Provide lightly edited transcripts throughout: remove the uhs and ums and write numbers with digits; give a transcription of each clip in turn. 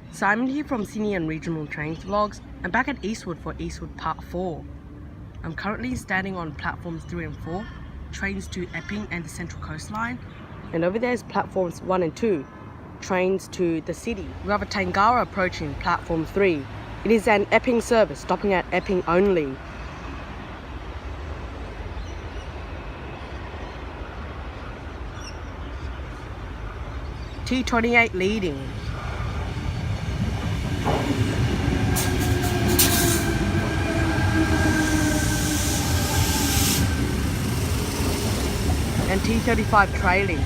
everyone, Simon here from Sydney and Regional Trains Vlogs. I'm back at Eastwood for Eastwood Part 4. I'm currently standing on platforms 3 and 4, trains to Epping and the Central Coastline. And over there is platforms 1 and 2, trains to the city. We have a Tangara approaching platform 3. It is an Epping service, stopping at Epping only. T28 leading. And T35 trailing.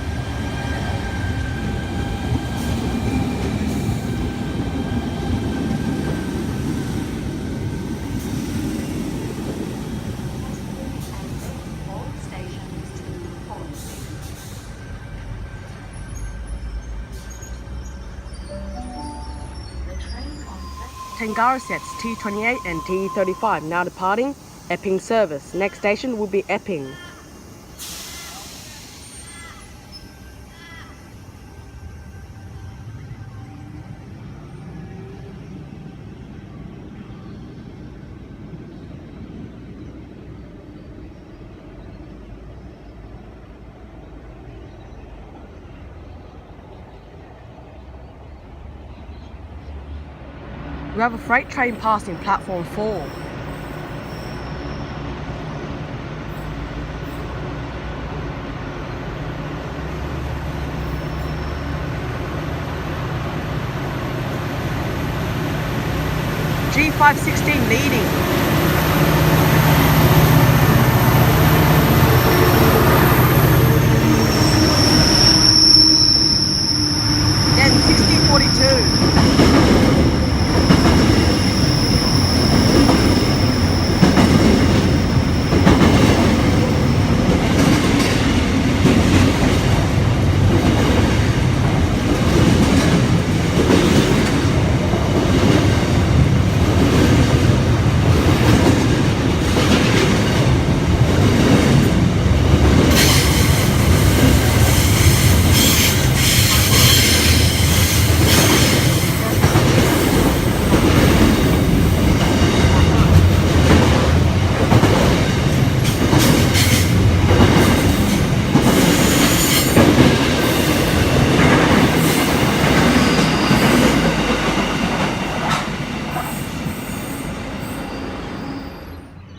Tangara sets T28 and T35 now departing Epping service. Next station will be Epping. We have a freight train passing platform 4. G516 leading. Then 6042.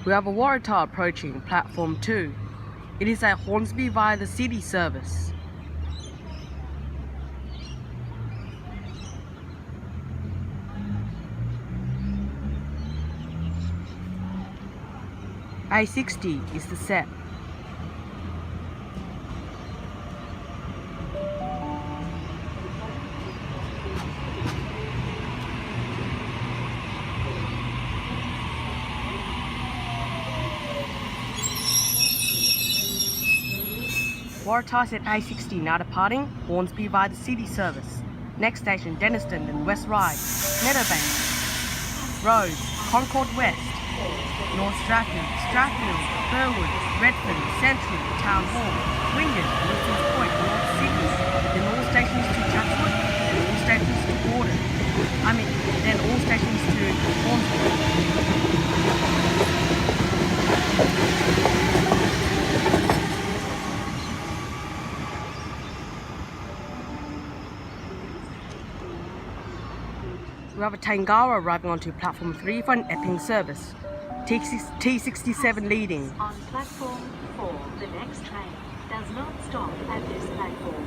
We have a Waratah approaching platform 2. It is at Hornsby via the city service. A60 is the set. Waratah's at A60 now departing Hornsby via the city service. Next station Denniston and West Ryde, Meadowbank, Rose, Concord West, North Strathfield, Burwood, Redfern, Central, Town Hall, Wingan, Wilson's Point, North Sydney. Then all stations to Chatswood, and all stations to Gordon. Then all stations to Hornsby. We have a Tangara arriving onto platform 3 for an Epping service. T67 leading. On platform 4, the next train does not stop at this platform.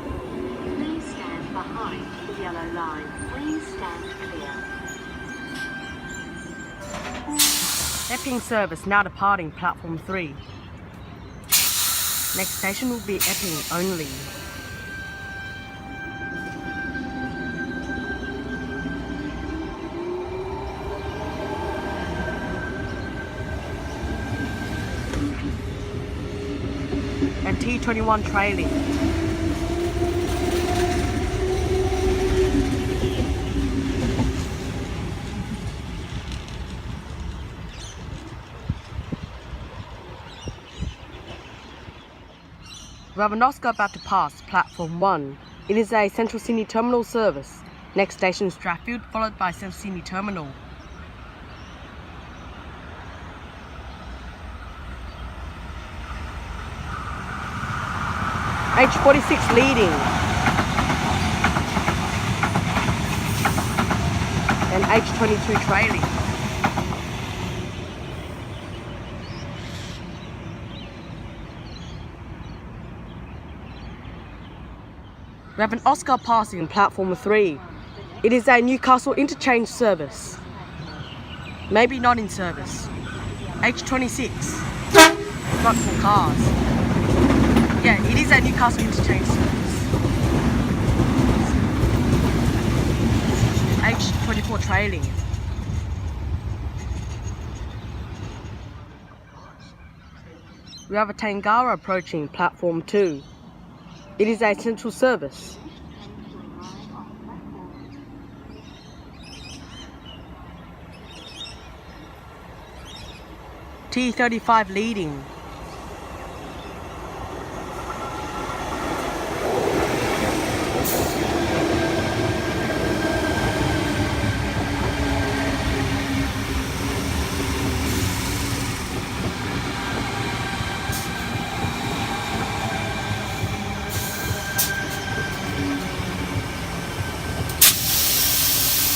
Please stand behind the yellow line. Please stand clear. Epping service now departing platform 3. Next station will be Epping only. And T21 trailing. We have an Oscar about to pass platform 1. It is a Central Sydney terminal service. Next station is Strathfield, followed by South Sydney Terminal. H46 leading. And H22 trailing. We have an Oscar passing platform 3. It is a Newcastle interchange service. Maybe not in service. H26. Not for cars. Yeah, it is a Newcastle interchange service. H24 trailing. We have a Tangara approaching platform 2. It is a central service. T35 leading.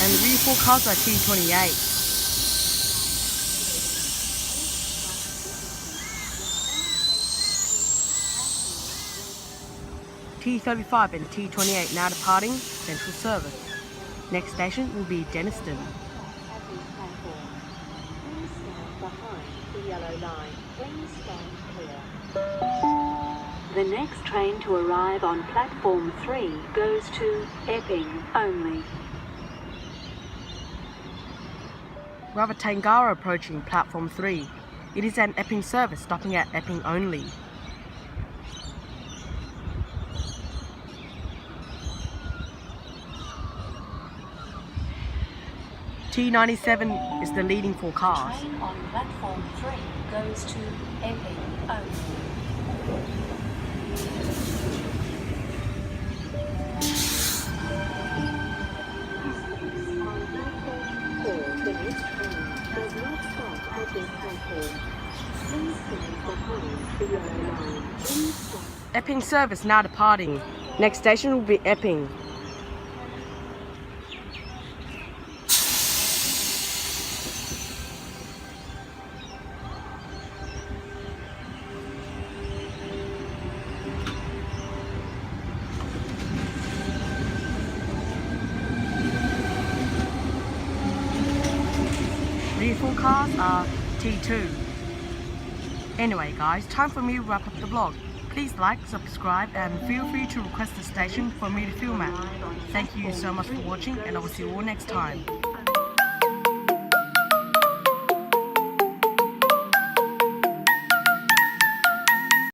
And the rear four cars are T28. T35 and T28 now departing central service. Next station will be Denniston. Please stand behind the yellow line. Please stand clear. The next train to arrive on platform 3 goes to Epping only. We have a Tangara approaching platform 3. It is an Epping service stopping at Epping only. T97 is the leading four cars. Train on platform 3 goes to Epping only. The next train does not stop at this platform. Please stand behind the yellow line. Please stand. Epping service now departing. Next station will be Epping. Rear full cars are T2. Anyway guys, time for me to wrap up the vlog. Please like, subscribe and feel free to request a station for me to film at. Thank you so much for watching and I will see you all next time.